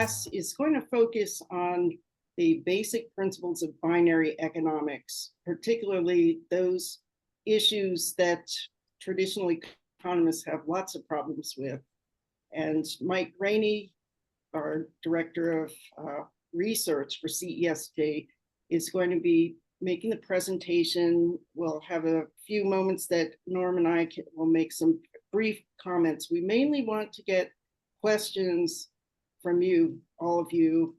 class is going to focus on the basic principles of binary economics, particularly those issues that traditional economists have lots of problems with. And Mike Rainey, our director of research for CESJ, is going to be making the presentation. We'll have a few moments that Norm and I will make some brief comments. We mainly want to get questions from you, all of you.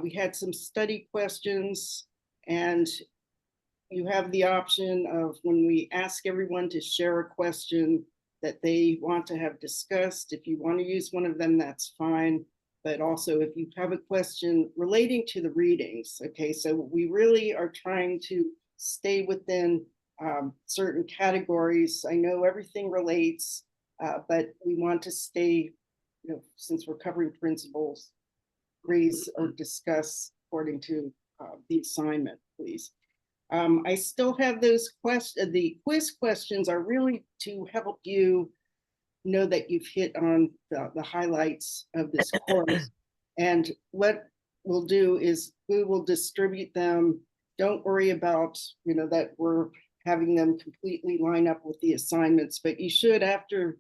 We had some study questions, and you have the option of, when we ask everyone to share a question that they want to have discussed, if you want to use one of them, that's fine. But also if you have a question relating to the readings, okay, so we really are trying to stay within certain categories. I know everything relates, but we want to stay, since we're covering principles, raise or discuss according to the assignment, please. I still have those questions. The quiz questions are really to help you know that you've hit on the highlights of this course. And what we'll do is we will distribute them. Don't worry about, that we're having them completely line up with the assignments, but you should, after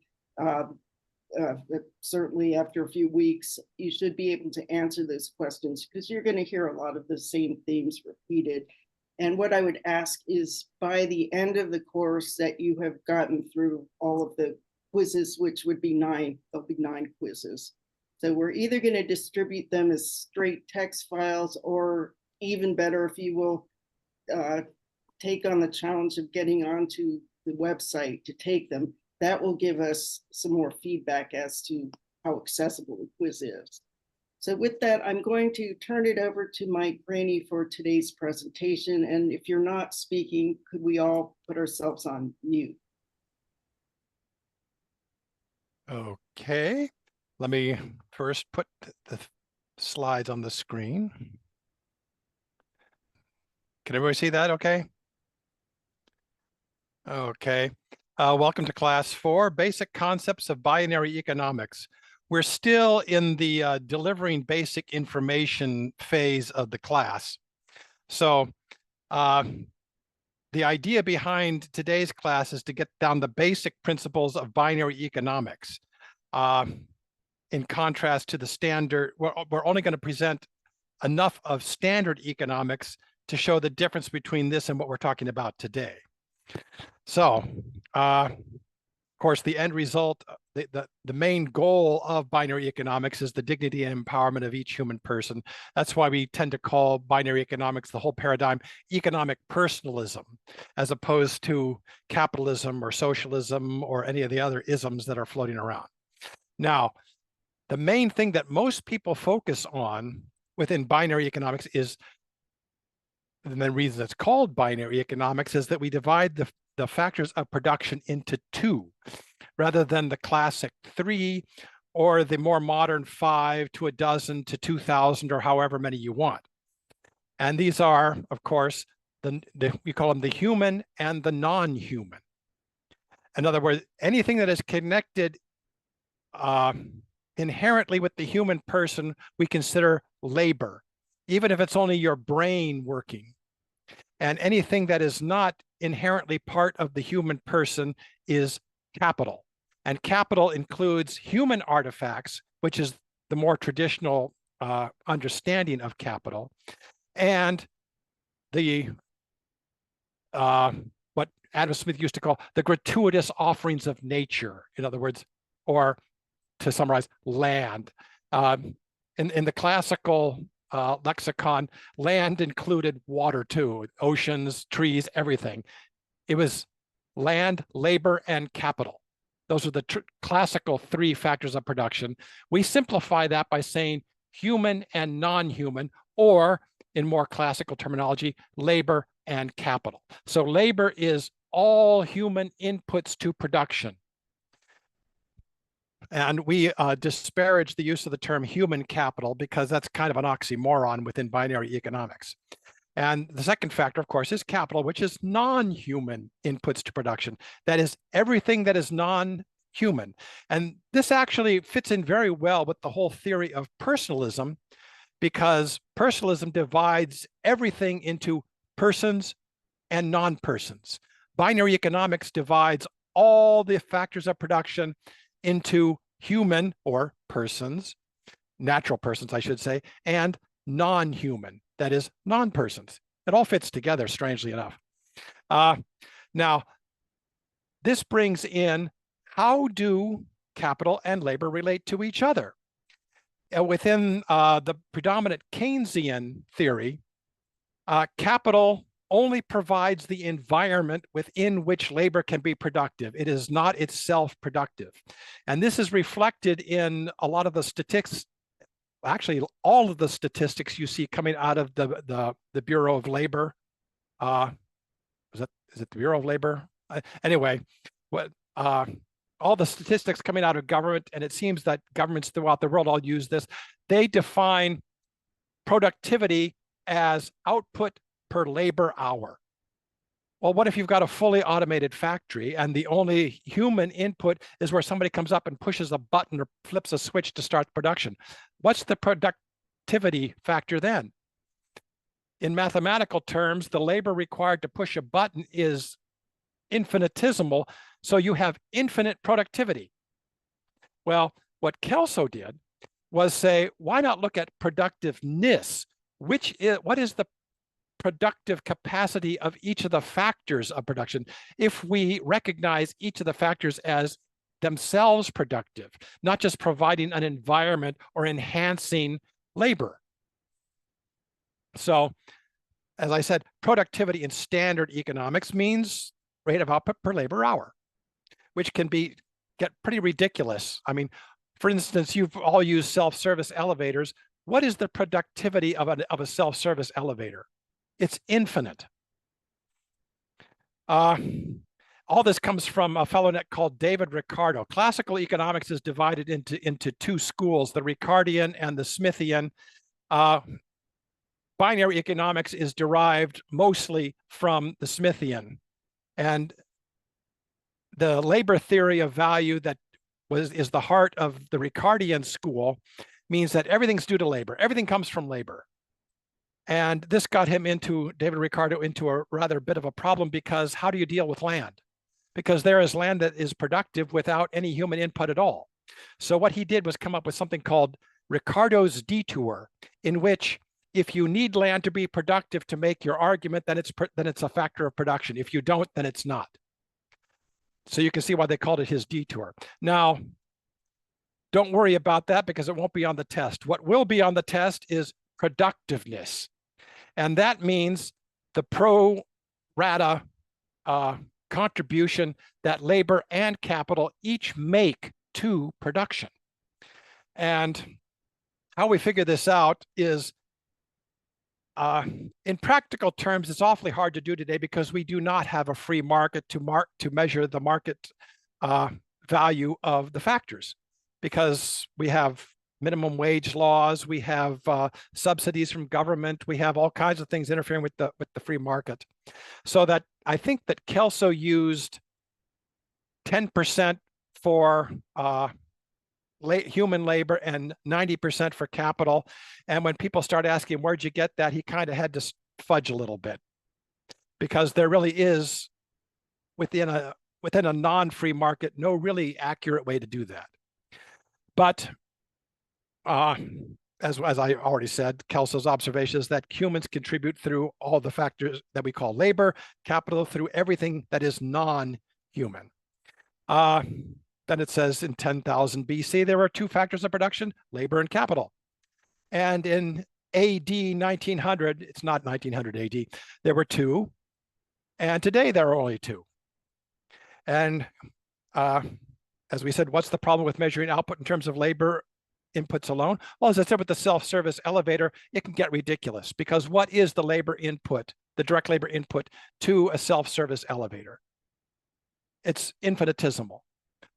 certainly after a few weeks, you should be able to answer those questions, because you're going to hear a lot of the same themes repeated. And what I would ask is, by the end of the course, that you have gotten through all of the quizzes, which would be 9. There'll be 9 quizzes. So we're either going to distribute them as straight text files, or even better, if you will take on the challenge of getting onto the website to take them. That will give us some more feedback as to how accessible the quiz is. So with that, I'm going to turn it over to Mike Rainey for today's presentation. And if you're not speaking, could we all put ourselves on mute? Okay, let me first put the slides on the screen. Can everybody see that okay? Okay, welcome to class 4, Basic Concepts of Binary Economics. We're still in the delivering basic information phase of the class. So the idea behind today's class is to get down the basic principles of binary economics. In contrast to the standard, we're only going to present enough of standard economics to show the difference between this and what we're talking about today. So, of course, the end result, the main goal of binary economics is the dignity and empowerment of each human person. That's why we tend to call binary economics, the whole paradigm, economic personalism, as opposed to capitalism or socialism or any of the other isms that are floating around. Now, the main thing that most people focus on within binary economics is, and the reason it's called binary economics, is that we divide the factors of production into 2, rather than the classic 3, or the more modern 5 to a dozen to 2,000, or however many you want. And these are, of course, we call them the human and the non-human. In other words, anything that is connected inherently with the human person, we consider labor, even if it's only your brain working. And anything that is not inherently part of the human person is capital. And capital includes human artifacts, which is the more traditional understanding of capital, and the what Adam Smith used to call the gratuitous offerings of nature. In other words, or to summarize, land. In the classical lexicon, land included water too, oceans, trees, everything. It was land, labor, and capital. Those are the classical 3 factors of production. We simplify that by saying human and non-human, or in more classical terminology, labor and capital. So labor is all human inputs to production. And we disparage the use of the term human capital because that's kind of an oxymoron within binary economics. And the second factor, of course, is capital, which is non-human inputs to production. That is, everything that is non human. And this actually fits in very well with the whole theory of personalism, because personalism divides everything into persons and non-persons. Binary economics divides all the factors of production into human, or persons, natural persons, I should say, and non-human, that is, non-persons. It all fits together, strangely enough. Now, this brings in, how do capital and labor relate to each other? Within the predominant Keynesian theory, capital only provides the environment within which labor can be productive. It is not itself productive. And this is reflected in a lot of the statistics, actually all of the statistics you see coming out of the Bureau of Labor. Is it the Bureau of Labor? Anyway, all the statistics coming out of government, and it seems that governments throughout the world all use this, they define productivity as output per labor hour. Well, what if you've got a fully automated factory and the only human input is where somebody comes up and pushes a button or flips a switch to start production? What's the productivity factor then? In mathematical terms, the labor required to push a button is infinitesimal, so you have infinite productivity. Well, what Kelso did was say, why not look at productiveness? What is the productive capacity of each of the factors of production if we recognize each of the factors as themselves productive, not just providing an environment or enhancing labor? So, as I said, productivity in standard economics means rate of output per labor hour, which can get pretty ridiculous. I mean, for instance, you've all used self-service elevators. What is the productivity of a self-service elevator? It's infinite. All this comes from a fellow called David Ricardo. Classical economics is divided into two schools, the Ricardian and the Smithian. Binary economics is derived mostly from the Smithian. And the labor theory of value that is the heart of the Ricardian school means that everything's due to labor. Everything comes from labor. And this got him David Ricardo into a rather bit of a problem, because how do you deal with land? Because there is land that is productive without any human input at all. So what he did was come up with something called Ricardo's detour, in which if you need land to be productive to make your argument, then it's a factor of production. If you don't, then it's not. So you can see why they called it his detour. Now, don't worry about that, because it won't be on the test. What will be on the test is productiveness. And that means the pro rata contribution that labor and capital each make to production. And how we figure this out is, in practical terms, it's awfully hard to do today, because we do not have a free market to measure the market value of the factors, because we have minimum wage laws, we have subsidies from government, we have all kinds of things interfering with the free market. So that I think that Kelso used 10% for human labor and 90% for capital. And when people start asking, where'd you get that? He kind of had to fudge a little bit, because there really is, within a non-free market, no really accurate way to do that. But as I already said, Kelso's observation is that humans contribute through all the factors that we call labor, capital through everything that is non-human. Then it says in 10,000 BC, there were two factors of production, labor and capital. And in AD 1900, it's not 1900 AD, there were two. And today there are only two. And as we said, what's the problem with measuring output in terms of labor inputs alone? Well, as I said, with the self-service elevator, it can get ridiculous, because what is the labor input, the direct labor input to a self-service elevator? It's infinitesimal.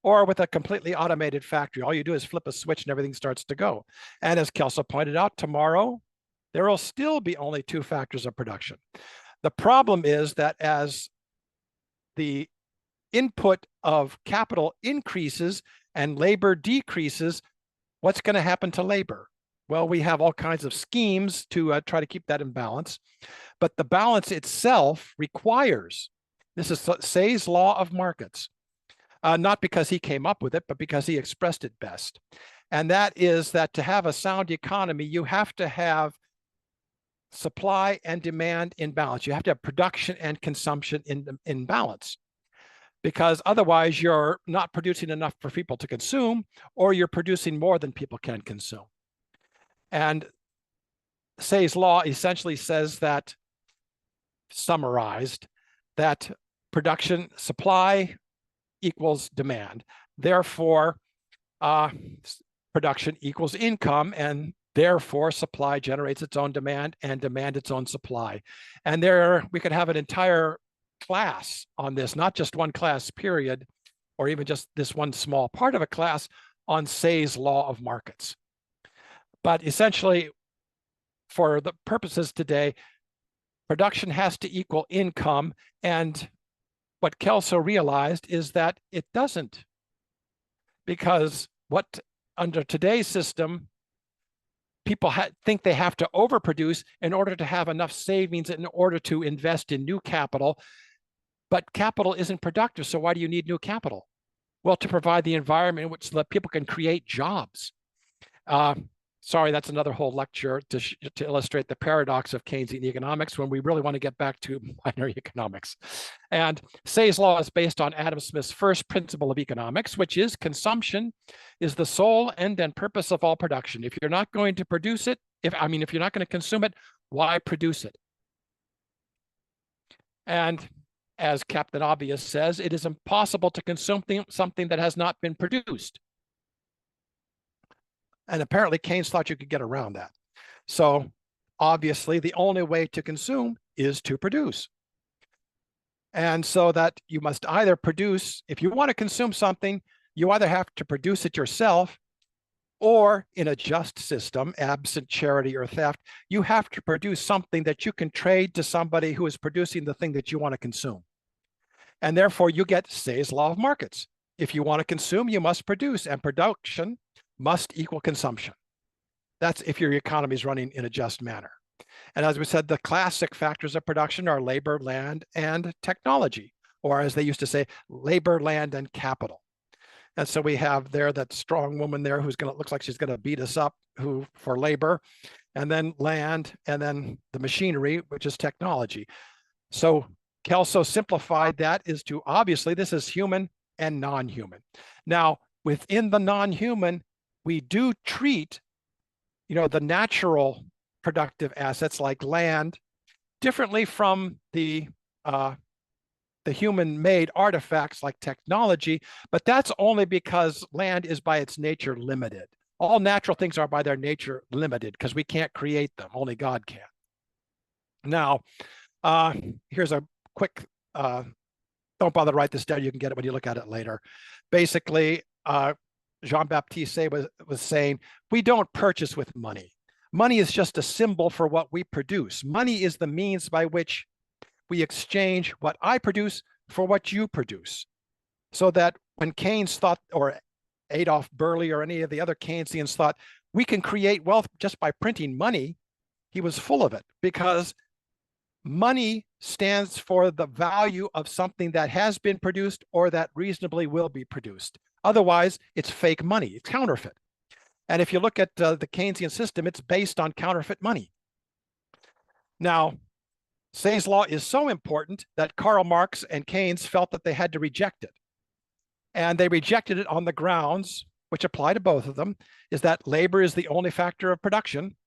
Or with a completely automated factory, all you do is flip a switch and everything starts to go. And as Kelso pointed out, tomorrow, there will still be only two factors of production. The problem is that as the input of capital increases and labor decreases, what's going to happen to labor? Well, we have all kinds of schemes to try to keep that in balance, but the balance itself requires, this is Say's law of markets, not because he came up with it, but because he expressed it best. And that is that to have a sound economy, you have to have supply and demand in balance. You have to have production and consumption in balance, because otherwise you're not producing enough for people to consume, or you're producing more than people can consume. And Say's law essentially says that, summarized, that production supply equals demand. Therefore, production equals income, and therefore supply generates its own demand, and demand its own supply. And there we could have an entire class on this, not just one class period, or even just this one small part of a class on Say's law of markets. But essentially, for the purposes today, production has to equal income. And what Kelso realized is that it doesn't, because what under today's system, people think they have to overproduce in order to have enough savings in order to invest in new capital. But capital isn't productive, so why do you need new capital? Well, to provide the environment in which people can create jobs. Sorry, that's another whole lecture to illustrate the paradox of Keynesian economics when we really want to get back to binary economics. And Say's law is based on Adam Smith's first principle of economics, which is consumption is the sole end and purpose of all production. If you're not going to produce it, if you're not going to consume it, why produce it? And as Captain Obvious says, it is impossible to consume something that has not been produced. And apparently Keynes thought you could get around that. So obviously the only way to consume is to produce. And so that you must either produce, if you want to consume something, you either have to produce it yourself, or in a just system, absent charity or theft, you have to produce something that you can trade to somebody who is producing the thing that you want to consume. And therefore you get Say's law of markets. If you want to consume, you must produce, and production must equal consumption. That's if your economy is running in a just manner. And as we said, the classic factors of production are labor, land, and technology, or as they used to say, labor, land, and capital. And so we have there that strong woman there who's going to look like she's going to beat us up for labor, and then land, and then the machinery, which is technology. So Kelso simplified that is to, obviously, this is human and non-human. Now, within the non-human, we do treat, the natural productive assets like land differently from the human-made artifacts like technology, but that's only because land is by its nature limited. All natural things are by their nature limited because we can't create them, only God can. Now, here's a quick, don't bother to write this down, you can get it when you look at it later. Basically, Jean-Baptiste Say was saying, we don't purchase with money. Money is just a symbol for what we produce. Money is the means by which we exchange what I produce for what you produce. So that when Keynes thought, or Adolf Berle or any of the other Keynesians thought, we can create wealth just by printing money, he was full of it, because money stands for the value of something that has been produced or that reasonably will be produced. Otherwise, it's fake money, it's counterfeit. And if you look at the Keynesian system, it's based on counterfeit money. Now, Say's law is so important that Karl Marx and Keynes felt that they had to reject it. And they rejected it on the grounds, which apply to both of them, is that labor is the only factor of production,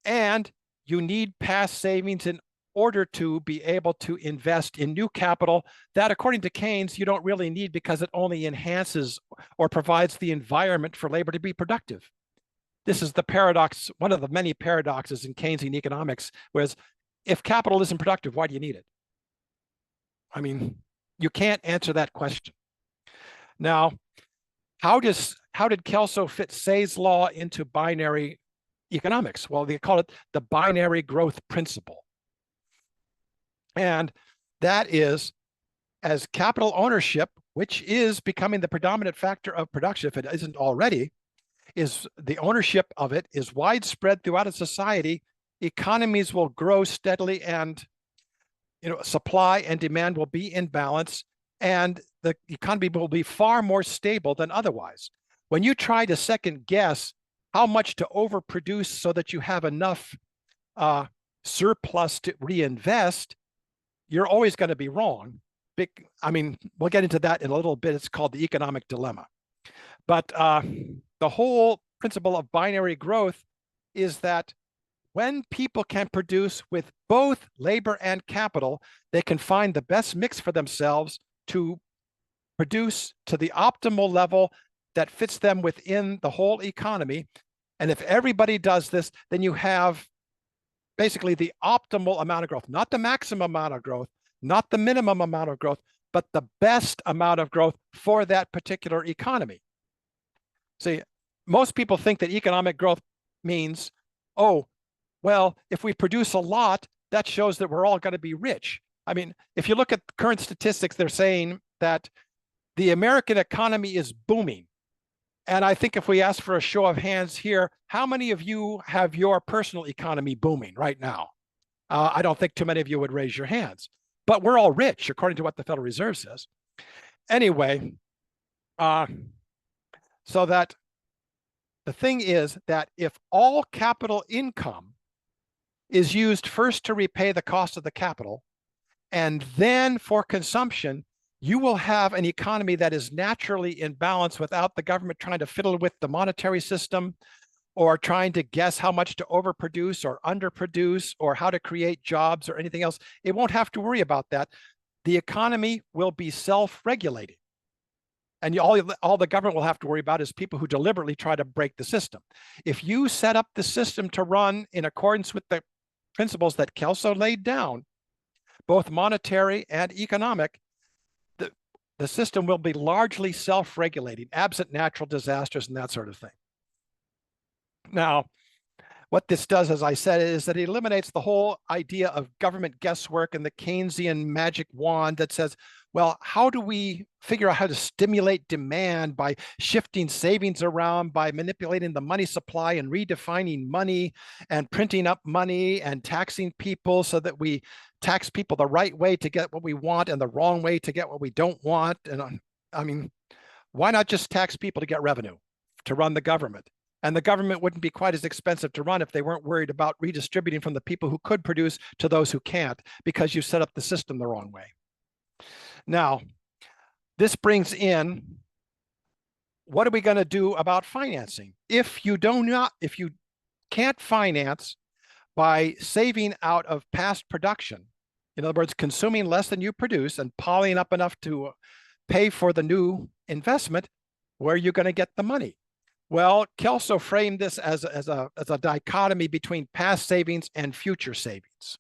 and you need past savings in order to be able to invest in new capital that, according to Keynes, you don't really need because it only enhances or provides the environment for labor to be productive. This is the paradox, one of the many paradoxes in Keynesian economics, whereas if capital isn't productive, why do you need it? You can't answer that question. Now, how did Kelso fit Say's law into binary economics? Well, they call it the binary growth principle. And that is as capital ownership, which is becoming the predominant factor of production, if it isn't already, is the ownership of it is widespread throughout a society, economies will grow steadily, and supply and demand will be in balance, and the economy will be far more stable than otherwise. When you try to second guess how much to overproduce so that you have enough surplus to reinvest, you're always going to be wrong. I mean, we'll get into that in a little bit. It's called the economic dilemma. But the whole principle of binary growth is that when people can produce with both labor and capital, they can find the best mix for themselves to produce to the optimal level that fits them within the whole economy. And if everybody does this, then you have basically the optimal amount of growth, not the maximum amount of growth, not the minimum amount of growth, but the best amount of growth for that particular economy. See, most people think that economic growth means, oh, well, if we produce a lot, that shows that we're all going to be rich. I mean, if you look at current statistics, they're saying that the American economy is booming. And I think if we ask for a show of hands here, how many of you have your personal economy booming right now? I don't think too many of you would raise your hands, but we're all rich, according to what the Federal Reserve says. Anyway, so that the thing is that if all capital income is used first to repay the cost of the capital and then for consumption, you will have an economy that is naturally in balance without the government trying to fiddle with the monetary system or trying to guess how much to overproduce or underproduce or how to create jobs or anything else. It won't have to worry about that. The economy will be self-regulating. And all the government will have to worry about is people who deliberately try to break the system. If you set up the system to run in accordance with the principles that Kelso laid down, both monetary and economic, the system will be largely self-regulating, absent natural disasters and that sort of thing. Now, what this does, as I said, is that it eliminates the whole idea of government guesswork and the Keynesian magic wand that says, well, how do we figure out how to stimulate demand by shifting savings around, by manipulating the money supply and redefining money and printing up money and taxing people so that we tax people the right way to get what we want and the wrong way to get what we don't want? And I mean, why not just tax people to get revenue, to run the government? And the government wouldn't be quite as expensive to run if they weren't worried about redistributing from the people who could produce to those who can't, because you set up the system the wrong way. Now, this brings in, what are we going to do about financing? If you can't finance by saving out of past production, in other words, consuming less than you produce and piling up enough to pay for the new investment, where are you going to get the money? Well, Kelso framed this as a dichotomy between past savings and future savings.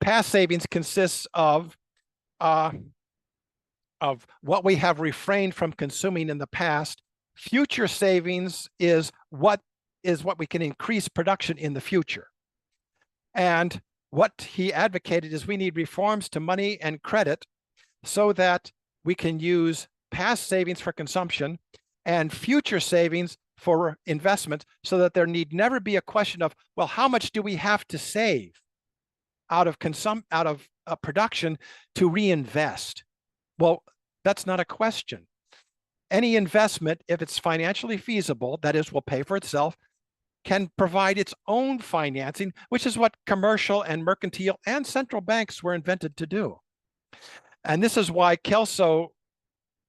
Past savings consists of what we have refrained from consuming in the past. Future savings is what we can increase production in the future. And what he advocated is we need reforms to money and credit so that we can use past savings for consumption and future savings for investment, so that there need never be a question of, well, how much do we have to save out of production to reinvest? Well, that's not a question. Any investment, if it's financially feasible, that is, will pay for itself, can provide its own financing, which is what commercial and mercantile and central banks were invented to do. And this is why Kelso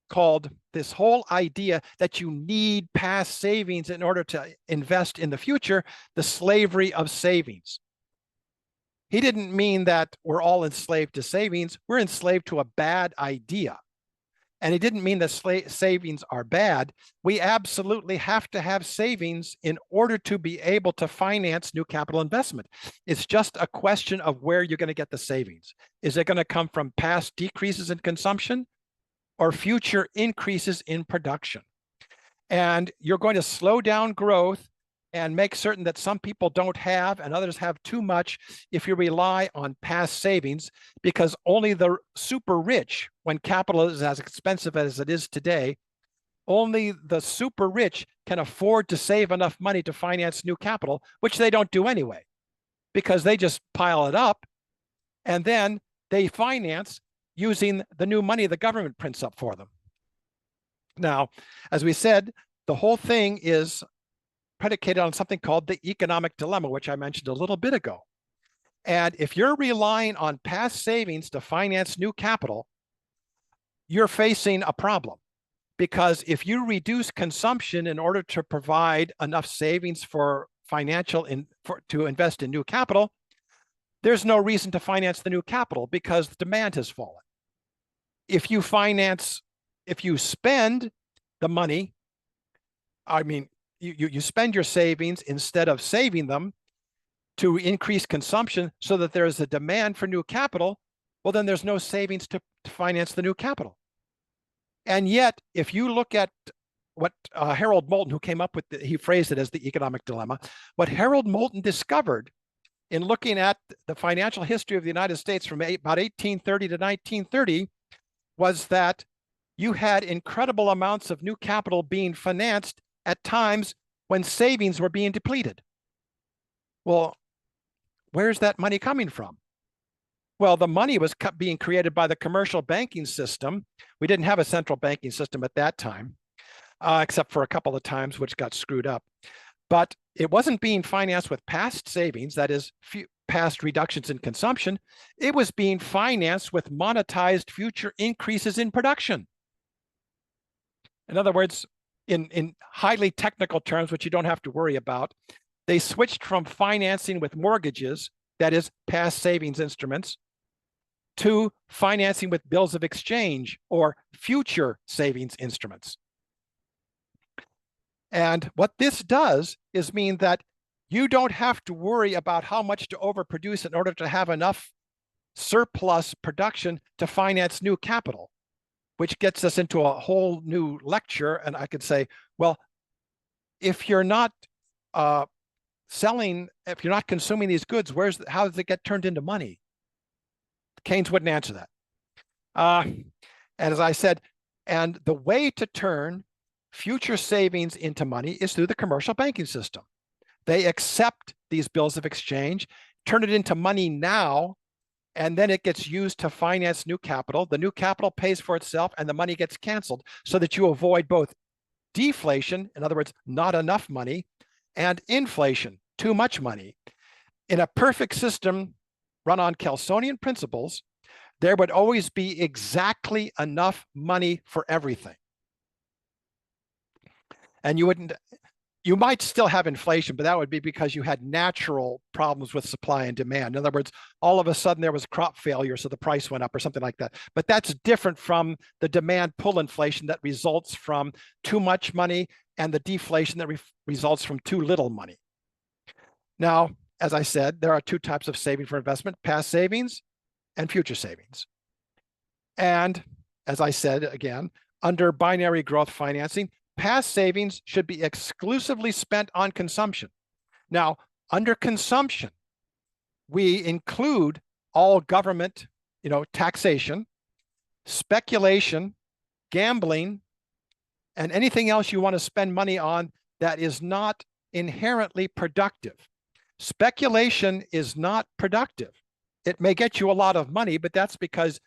called this whole idea that you need past savings in order to invest in the future the slavery of savings. He didn't mean that we're all enslaved to savings. We're enslaved to a bad idea. And he didn't mean that savings are bad. We absolutely have to have savings in order to be able to finance new capital investment. It's just a question of where you're going to get the savings. Is it going to come from past decreases in consumption or future increases in production? And you're going to slow down growth and make certain that some people don't have and others have too much if you rely on past savings, because only the super rich, when capital is as expensive as it is today, only the super rich can afford to save enough money to finance new capital, which they don't do anyway, because they just pile it up and then they finance using the new money the government prints up for them. Now, as we said, the whole thing is predicated on something called the economic dilemma, which I mentioned a little bit ago. And if you're relying on past savings to finance new capital, you're facing a problem. Because if you reduce consumption in order to provide enough savings for to invest in new capital, there's no reason to finance the new capital because the demand has fallen. If you spend the money, you spend your savings instead of saving them to increase consumption so that there is a demand for new capital, well, then there's no savings to finance the new capital. And yet, if you look at what Harold Moulton, who came up with he phrased it as the economic dilemma, what Harold Moulton discovered in looking at the financial history of the United States from about 1830 to 1930 was that you had incredible amounts of new capital being financed at times when savings were being depleted. Well, where's that money coming from? Well, the money was being created by the commercial banking system. We didn't have a central banking system at that time, except for a couple of times which got screwed up. But it wasn't being financed with past savings, that is, past reductions in consumption. It was being financed with monetized future increases in production. In other words, in highly technical terms, which you don't have to worry about, they switched from financing with mortgages, that is, past savings instruments, to financing with bills of exchange or future savings instruments. And what this does is mean that you don't have to worry about how much to overproduce in order to have enough surplus production to finance new capital, which gets us into a whole new lecture. And I could say, well, if you're not if you're not consuming these goods, how does it get turned into money? Keynes wouldn't answer that. And as I said, and the way to turn future savings into money is through the commercial banking system. They accept these bills of exchange, turn it into money now, and then it gets used to finance new capital. The new capital pays for itself and the money gets canceled so that you avoid both deflation, in other words, not enough money, and inflation, too much money. In a perfect system run on Kelsonian principles, there would always be exactly enough money for everything. And you might still have inflation, but that would be because you had natural problems with supply and demand. In other words, all of a sudden there was crop failure, so the price went up or something like that. But that's different from the demand pull inflation that results from too much money and the deflation that results from too little money. Now, as I said, there are two types of saving for investment: past savings and future savings. And as I said, again, under binary growth financing, past savings should be exclusively spent on consumption. Now, under consumption, we include all government, taxation, speculation, gambling, and anything else you want to spend money on that is not inherently productive. Speculation is not productive. It may get you a lot of money, but that's because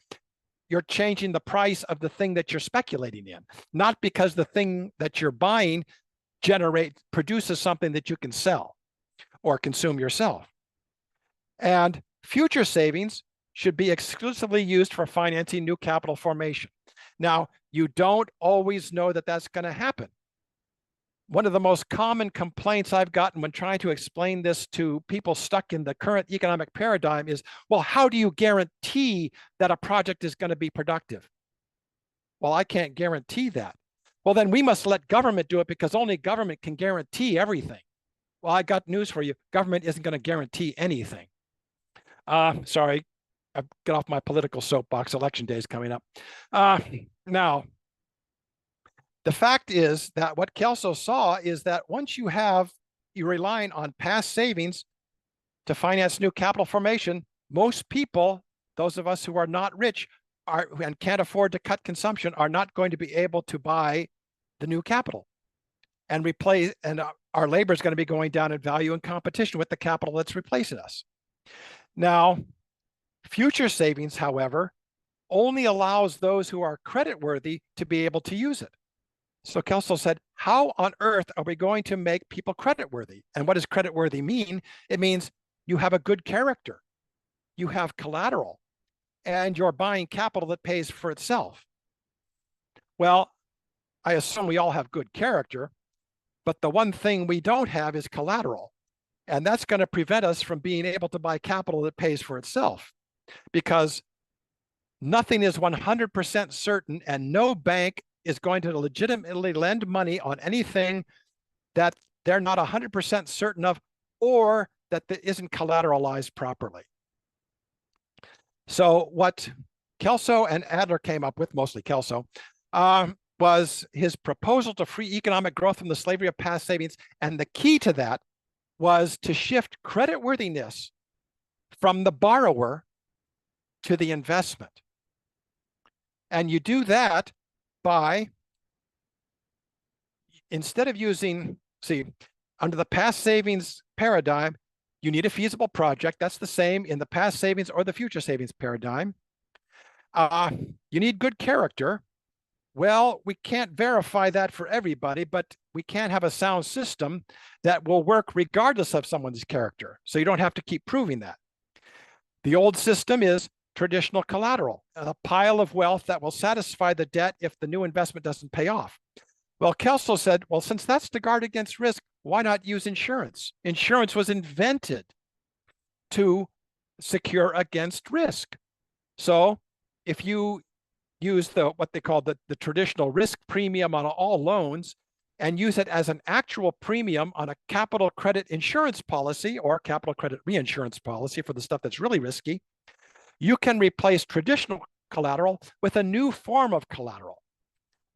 you're changing the price of the thing that you're speculating in, not because the thing that you're buying produces something that you can sell or consume yourself. And future savings should be exclusively used for financing new capital formation. Now, you don't always know that that's going to happen. One of the most common complaints I've gotten when trying to explain this to people stuck in the current economic paradigm is, well, how do you guarantee that a project is going to be productive? Well, I can't guarantee that. Well, then we must let government do it because only government can guarantee everything. Well, I got news for you. Government isn't going to guarantee anything. Sorry, I've got off my political soapbox. Election day is coming up. Now, the fact is that what Kelso saw is that once you you're relying on past savings to finance new capital formation, most people, those of us who are not rich and can't afford to cut consumption, are not going to be able to buy the new capital and replace, and our labor is going to be going down in value in competition with the capital that's replacing us. Now, future savings, however, only allows those who are creditworthy to be able to use it. So Kelso said, how on earth are we going to make people creditworthy? And what does creditworthy mean? It means you have a good character, you have collateral, and you're buying capital that pays for itself. Well, I assume we all have good character, but the one thing we don't have is collateral. And that's going to prevent us from being able to buy capital that pays for itself, because nothing is 100% certain, and no bank is going to legitimately lend money on anything that they're not 100% certain of, or that isn't collateralized properly. So what Kelso and Adler came up with, mostly Kelso, was his proposal to free economic growth from the slavery of past savings. And the key to that was to shift creditworthiness from the borrower to the investment. And you do that by, instead of using, under the past savings paradigm, you need a feasible project. That's the same in the past savings or the future savings paradigm. You need good character. Well, we can't verify that for everybody, but we can have a sound system that will work regardless of someone's character. So you don't have to keep proving that. The old system is traditional collateral, a pile of wealth that will satisfy the debt if the new investment doesn't pay off. Well, Kelso said, well, since that's to guard against risk, why not use insurance? Insurance was invented to secure against risk. So if you use what they call the traditional risk premium on all loans and use it as an actual premium on a capital credit insurance policy or capital credit reinsurance policy for the stuff that's really risky, you can replace traditional collateral with a new form of collateral.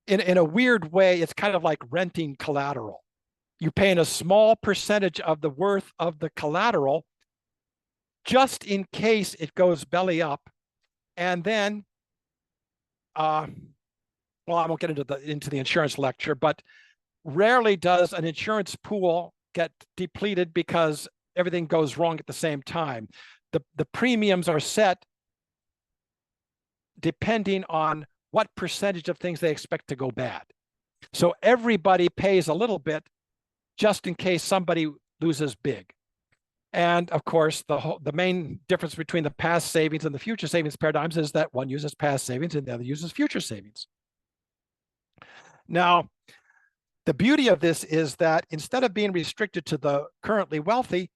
In a weird way, it's kind of like renting collateral. You're paying a small percentage of the worth of the collateral just in case it goes belly up. And then, well, I won't get into the insurance lecture, but rarely does an insurance pool get depleted because everything goes wrong at the same time. The premiums are set depending on what percentage of things they expect to go bad. So everybody pays a little bit just in case somebody loses big. And of course, the main difference between the past savings and the future savings paradigms is that one uses past savings and the other uses future savings. Now, the beauty of this is that instead of being restricted to the currently wealthy,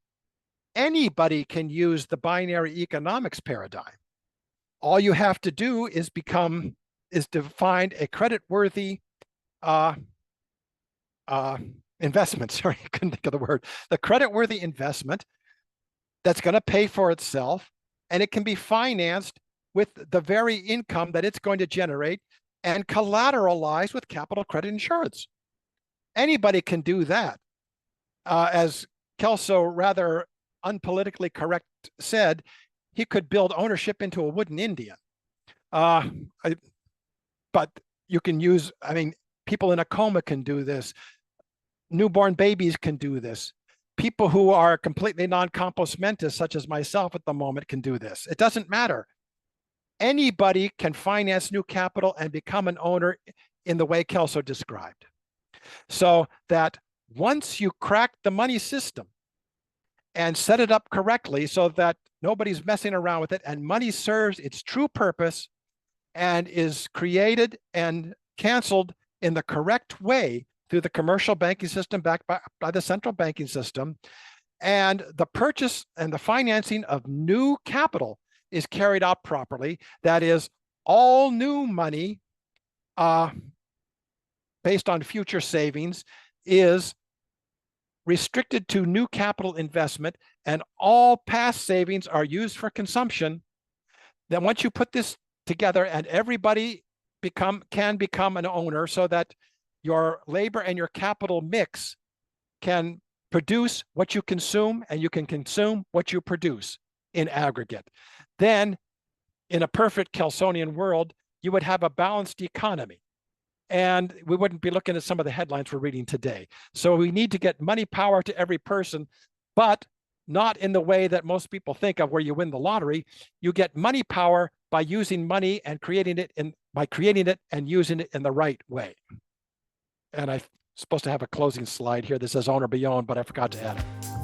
anybody can use the binary economics paradigm. All you have to do is to find a credit-worthy investment. Sorry, I couldn't think of the word. The credit-worthy investment that's going to pay for itself, and it can be financed with the very income that it's going to generate and collateralized with capital credit insurance. Anybody can do that. As Kelso rather unpolitically correct said, he could build ownership into a wooden Indian. But you can use, people in a coma can do this. Newborn babies can do this. People who are completely non-compos mentis, such as myself at the moment, can do this. It doesn't matter. Anybody can finance new capital and become an owner in the way Kelso described. So that once you crack the money system and set it up correctly so that nobody's messing around with it and money serves its true purpose and is created and canceled in the correct way through the commercial banking system backed by the central banking system, and the purchase and the financing of new capital is carried out properly, that is, all new money based on future savings is restricted to new capital investment, and all past savings are used for consumption. Then once you put this together and everybody can become an owner so that your labor and your capital mix can produce what you consume, and you can consume what you produce in aggregate. Then, in a perfect Kelsonian world, you would have a balanced economy. And we wouldn't be looking at some of the headlines we're reading today. So we need to get money power to every person, but not in the way that most people think of, where you win the lottery. You get money power by using money and creating it and using it in the right way. And I'm supposed to have a closing slide here that says own or be owned, but I forgot to add it.